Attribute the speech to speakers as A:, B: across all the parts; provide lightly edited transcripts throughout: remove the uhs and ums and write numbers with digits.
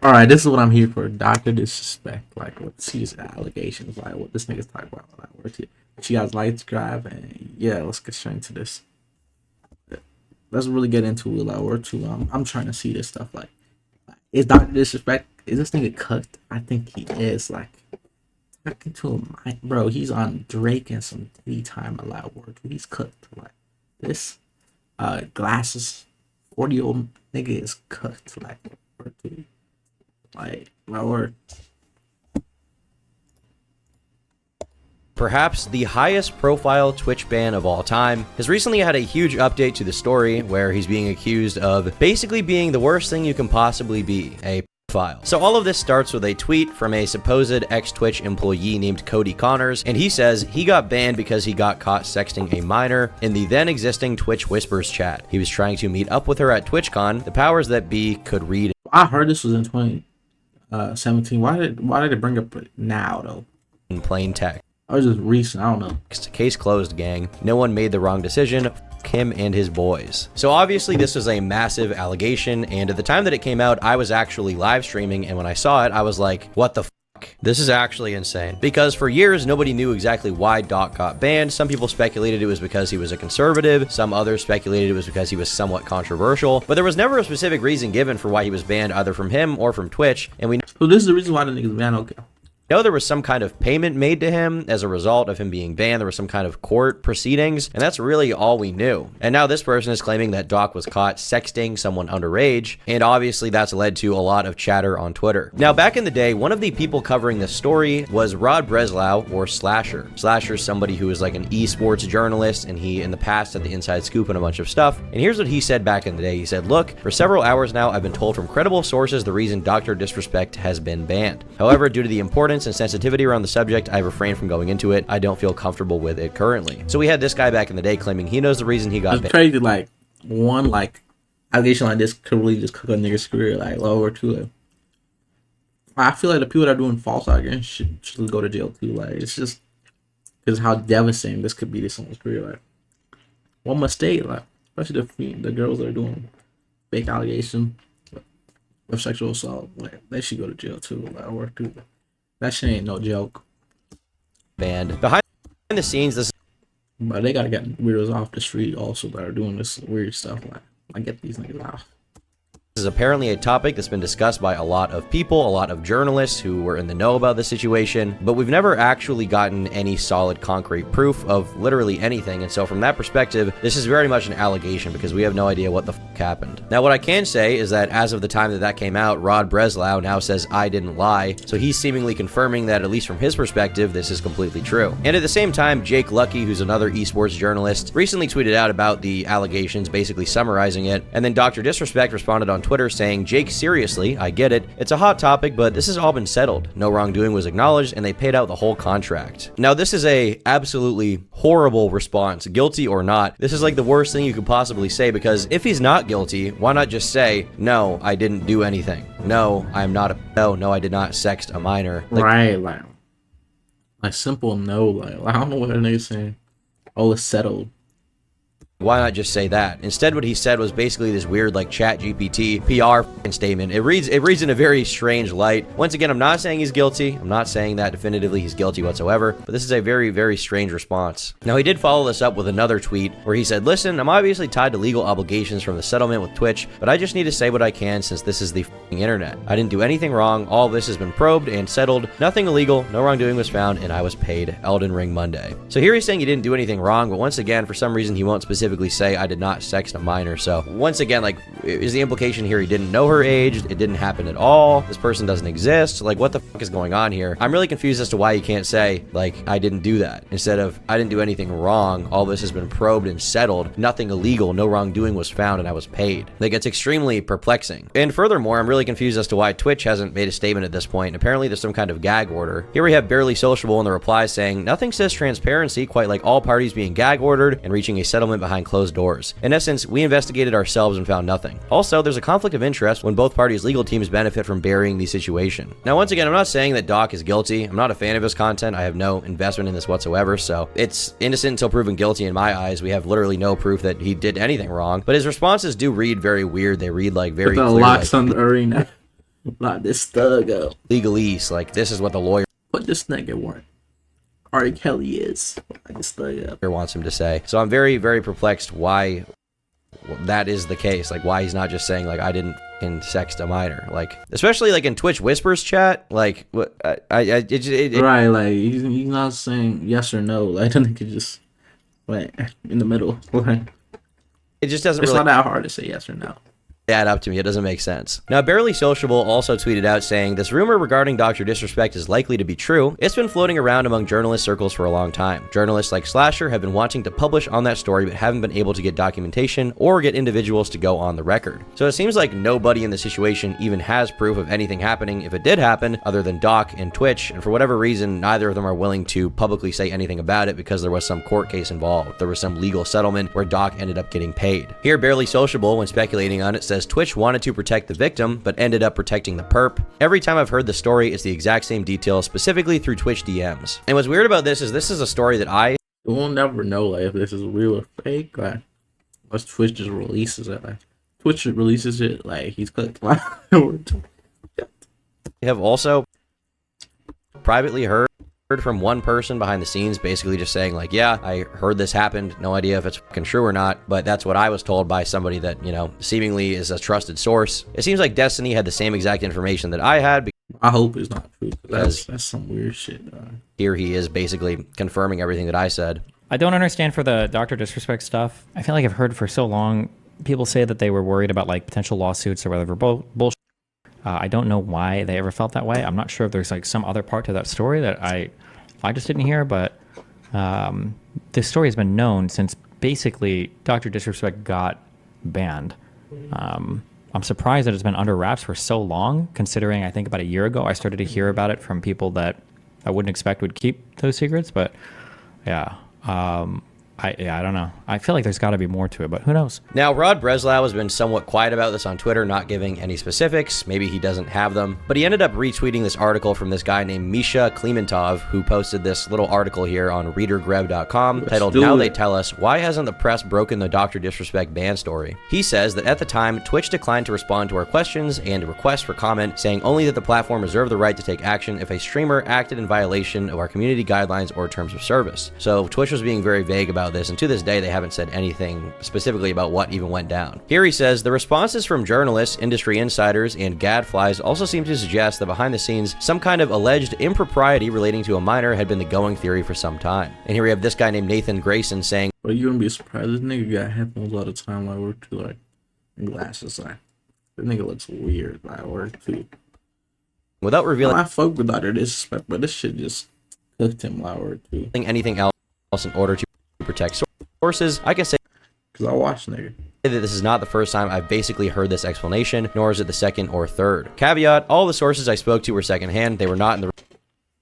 A: All right, this is what I'm here for. Dr. Disrespect. Like, what's these allegations? Like, what this nigga's talking about. Like, what you guys like, subscribe, and yeah, let's get straight into this. Let's really get into it. Like, we're too long. I'm trying to see this stuff. Like, is Dr. Disrespect? Is this nigga cooked? I think he is. Like, talking to him, bro. He's on Drake and some time a lot of work. He's cooked. Like, this glasses 40-year-old nigga is cooked. Like, my word.
B: Perhaps the highest profile Twitch ban of all time, has recently had a huge update to the story where he's being accused of basically being the worst thing you can possibly be, a pedophile. So all of this starts with a tweet from a supposed ex-Twitch employee named Cody Connors, and he says he got banned because he got caught sexting a minor in the then existing Twitch Whispers chat. He was trying to meet up with her at TwitchCon. The powers that be could read.
A: I heard this was in 2017. Why did it bring up now though?
B: In plain text.
A: I was just recent. I don't know.
B: Case closed, gang. No one made the wrong decision. Him and his boys. So obviously this was a massive allegation, and at the time that it came out, I was actually live streaming, and when I saw it, I was like, what the fuck? This is actually insane. Because for years, nobody knew exactly why Doc got banned. Some people speculated it was because he was a conservative. Some others speculated it was because he was somewhat controversial. But there was never a specific reason given for why he was banned, either from him or from Twitch. And we
A: So this is the reason why the niggas banned. Okay.
B: know there was some kind of payment made to him as a result of him being banned. There was some kind of court proceedings, and that's really all we knew. And now this person is claiming that Doc was caught sexting someone underage, and obviously that's led to a lot of chatter on Twitter. Now, back in the day, one of the people covering this story was Rod Breslau, or Slasher. Slasher is somebody who is like an esports journalist, and he in the past had the inside scoop on a bunch of stuff. And here's what he said back in the day. He said, look, for several hours now, I've been told from credible sources the reason Dr. Disrespect has been banned. However, due to the importance and sensitivity around the subject, I refrained from going into it. I don't feel comfortable with it currently. So we had this guy back in the day claiming he knows the reason he got banned.
A: It's crazy. Like, one allegation like this could really just cook a nigga's career like lower too. I feel like the people that are doing false allegations should go to jail too. Like, it's just because how devastating this could be to someone's career. Like, one mistake, like especially the girls that are doing fake allegations of sexual assault, like they should go to jail too. Like, or too. That shit ain't no joke.
B: Banned. Behind the scenes, this.
A: But they gotta get weirdos off the street also that are doing this weird stuff. Like, I get these niggas off.
B: This is apparently a topic that's been discussed by a lot of people, a lot of journalists who were in the know about the situation, but we've never actually gotten any solid concrete proof of literally anything. And so from that perspective, this is very much an allegation because we have no idea what the fuck happened. Now, what I can say is that as of the time that that came out, Rod Breslau now says I didn't lie. So he's seemingly confirming that, at least from his perspective, this is completely true. And at the same time, Jake Lucky, who's another esports journalist, recently tweeted out about the allegations, basically summarizing it. And then Dr. Disrespect responded on Twitter saying, Jake, seriously, I get it. It's a hot topic, but this has all been settled. No wrongdoing was acknowledged, and they paid out the whole contract. Now, this is a absolutely horrible response, guilty or not. This is like the worst thing you could possibly say, because if he's not guilty, why not just say, no, I didn't do anything. No, I'm not a no, I did not sext a minor. Like,
A: right, like simple no. Like, I don't know what niggas saying. Oh, it's settled.
B: Why not just say that? Instead, what he said was basically this weird, like, chat GPT PR statement. It reads in a very strange light. Once again, I'm not saying he's guilty. I'm not saying that definitively he's guilty whatsoever, but this is a very, very strange response. Now, he did follow this up with another tweet where he said, listen, I'm obviously tied to legal obligations from the settlement with Twitch, but I just need to say what I can since this is the internet. I didn't do anything wrong. All of this has been probed and settled. Nothing illegal. No wrongdoing was found, and I was paid. Elden Ring Monday. So here he's saying he didn't do anything wrong, but once again, for some reason, he won't specifically say I did not sext a minor. So once again, like, is the implication here he didn't know her age? It didn't happen at all? This person doesn't exist? Like, what the fuck is going on here? I'm really confused as to why you can't say, like, I didn't do that, instead of I didn't do anything wrong. All this has been probed and settled. Nothing illegal. No wrongdoing was found, and I was paid. Like, it's extremely perplexing. And furthermore, I'm really confused as to why Twitch hasn't made a statement at this point. Apparently there's some kind of gag order. Here we have Barely Sociable in the reply saying, nothing says transparency quite like all parties being gag ordered and reaching a settlement behind closed doors. In essence, we investigated ourselves and found nothing. Also, there's a conflict of interest when both parties' legal teams benefit from burying the situation. Now, once again, I'm not saying that Doc is guilty. I'm not a fan of his content. I have no investment in this whatsoever, so it's innocent until proven guilty in my eyes. We have literally no proof that he did anything wrong, but his responses do read very weird. They read like very
A: the
B: clear,
A: locks
B: like,
A: on the arena. Lock this thug up.
B: legalese. Like, this is what the lawyer
A: Put this nigga work. R. Kelly is. Lock this thug up.
B: wants him to say. So I'm very, very perplexed why that is the case. Like, why he's not just saying, like, I didn't fucking sext a minor. Like, especially, like, in Twitch Whispers chat. Like, what,
A: Right, like, he's not saying yes or no. Like, the nigga just went in the middle. Like,
B: it just doesn't
A: it's
B: really
A: not that hard to say yes or no.
B: add up to me. It doesn't make sense. Now, Barely Sociable also tweeted out saying, this rumor regarding Dr. Disrespect is likely to be true. It's been floating around among journalist circles for a long time. Journalists like Slasher have been wanting to publish on that story, but haven't been able to get documentation or get individuals to go on the record. So it seems like nobody in the situation even has proof of anything happening if it did happen, other than Doc and Twitch, and for whatever reason, neither of them are willing to publicly say anything about it because there was some court case involved. There was some legal settlement where Doc ended up getting paid. Here, Barely Sociable, when speculating on it, says Twitch wanted to protect the victim, but ended up protecting the perp. Every time I've heard the story, it's the exact same details, specifically through Twitch DMs. And what's weird about this is a story that
A: We'll never know, like, if this is real or fake. Like, unless Twitch just releases it. Like, Twitch releases it, like, he's clicked.
B: have also privately heard from one person behind the scenes, basically just saying, like, yeah, I heard this happened, no idea if it's fucking true or not, but that's what I was told by somebody that, you know, seemingly is a trusted source. It seems like Destiny had the same exact information that I had.
A: I hope it's not true. That's some weird shit.
B: Here he is basically confirming everything that I said.
C: I don't understand for the Dr. Disrespect stuff. I feel like I've heard for so long people say that they were worried about like potential lawsuits or whatever bullshit. I don't know why they ever felt that way. I'm not sure if there's like some other part to that story that I just didn't hear, but this story has been known since basically Dr. Disrespect got banned. I'm surprised that it's been under wraps for so long, considering I think about a year ago I started to hear about it from people that I wouldn't expect would keep those secrets, but yeah. I don't know. I feel like there's got to be more to it, but who knows?
B: Now, Rod Breslau has been somewhat quiet about this on Twitter, not giving any specifics. Maybe he doesn't have them, but he ended up retweeting this article from this guy named Misha Klementov, who posted this little article here on readergrev.com titled, Now They Tell Us, Why Hasn't the Press Broken the Dr. Disrespect ban story? He says that at the time, Twitch declined to respond to our questions and requests for comment, saying only that the platform reserved the right to take action if a streamer acted in violation of our community guidelines or terms of service. So Twitch was being very vague about this, and to this day they haven't said anything specifically about what even went down. Here he says, the responses from journalists, industry insiders, and gadflies also seem to suggest that behind the scenes, some kind of alleged impropriety relating to a minor had been the going theory for some time. And here we have this guy named Nathan Grayson saying,
A: well, you wouldn't be surprised. This nigga got headphones all the time, like, work too, like, and glasses, like, this nigga looks weird, like, work too.
B: Without revealing
A: I fuck with Dr. Disrespect, but this shit just cooked him, like, work too.
B: Anything else in order to protect sources, I can say
A: because I watch nigga
B: that this is not the first time I've basically heard this explanation, nor is it the second or third. Caveat, all the sources I spoke to were secondhand. They were not in the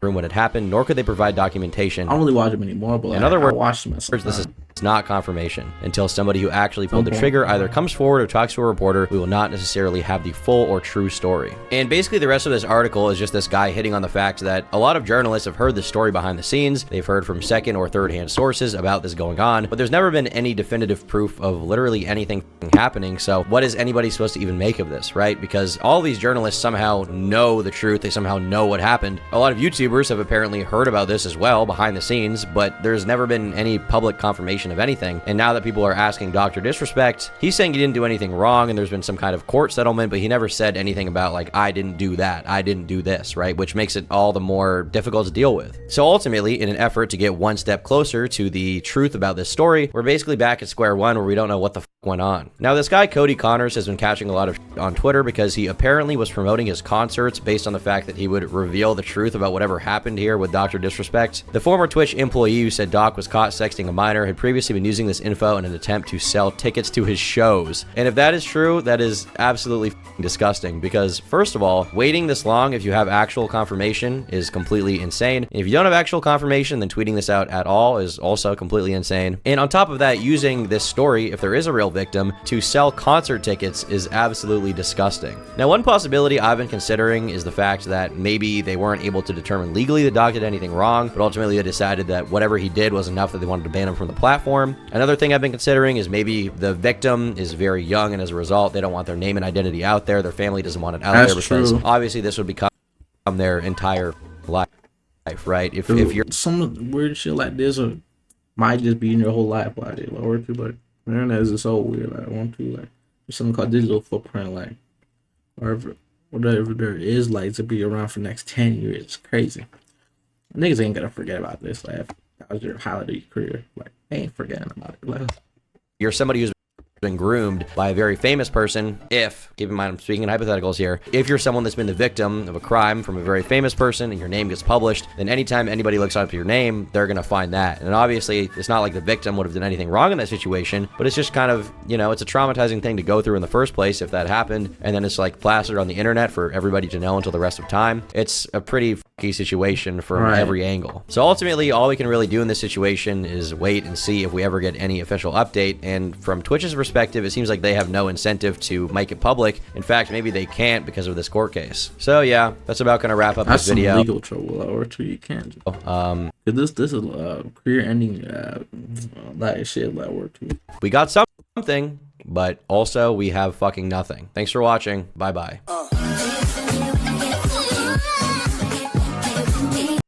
B: room when it happened, nor could they provide documentation.
A: I don't really watch them anymore, but
B: in other words,
A: I watch them.
B: This is not confirmation. Until somebody who actually pulled the trigger either comes forward or talks to a reporter, we will not necessarily have the full or true story. And basically the rest of this article is just this guy hitting on the fact that a lot of journalists have heard this story behind the scenes. They've heard from second or third hand sources about this going on, but there's never been any definitive proof of literally anything happening. So what is anybody supposed to even make of this, right? Because all these journalists somehow know the truth. They somehow know what happened. A lot of YouTubers have apparently heard about this as well behind the scenes, but there's never been any public confirmation of anything. And now that people are asking Dr. Disrespect, he's saying he didn't do anything wrong and there's been some kind of court settlement, but he never said anything about like, I didn't do that, I didn't do this, right? Which makes it all the more difficult to deal with. So ultimately, in an effort to get one step closer to the truth about this story, we're basically back at square one where we don't know what the fuck went on. Now, this guy Cody Connors has been catching a lot of shit on Twitter because he apparently was promoting his concerts based on the fact that he would reveal the truth about whatever happened here with Dr. Disrespect. The former Twitch employee who said Doc was caught sexting a minor had previously been using this info in an attempt to sell tickets to his shows. And if that is true, that is absolutely disgusting because, first of all, waiting this long if you have actual confirmation is completely insane. And if you don't have actual confirmation, then tweeting this out at all is also completely insane. And on top of that, using this story, if there is a real victim, to sell concert tickets is absolutely disgusting. Now, one possibility I've been considering is the fact that maybe they weren't able to determine legally that Doc did anything wrong, but ultimately they decided that whatever he did was enough that they wanted to ban him from the platform. platform. Another thing I've been considering is maybe the victim is very young, and as a result, they don't want their name and identity out there. Their family doesn't want it out there because obviously this would become their entire life, right? If you're
A: some weird shit like this, or might just be in your whole life, like or to like, man, that's just so weird. Like, I want to like there's something called digital footprint, like whatever there is, like to be around for the next 10 years. It's crazy. Niggas ain't gonna forget about this. Like, that was your holiday career. Like, they ain't forgetting about it. Like,
B: you're somebody who's been groomed by a very famous person, if, keep in mind I'm speaking in hypotheticals here, if you're someone that's been the victim of a crime from a very famous person and your name gets published, then anytime anybody looks up your name, they're gonna find that. And obviously, it's not like the victim would have done anything wrong in that situation, but it's just kind of, you know, it's a traumatizing thing to go through in the first place if that happened, and then it's like plastered on the internet for everybody to know until the rest of time. It's a pretty fucky situation from every angle. So ultimately, all we can really do in this situation is wait and see if we ever get any official update, and from Twitch's perspective, it seems like they have no incentive to make it public. In fact, maybe they can't because of this court case. So yeah, that's about gonna wrap up this video.
A: That's some legal trouble, or two you can't. This is career-ending that shit that work too.
B: We got something, but also we have fucking nothing. Thanks for watching. Bye bye.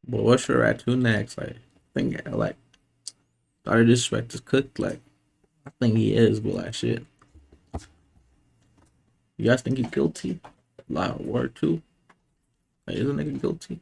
A: But what should I do next? Like, I think like Dr Disrespect is cooked. Like, I think he is, but like shit. You guys think he's guilty? Like, word too? Like, is a nigga guilty?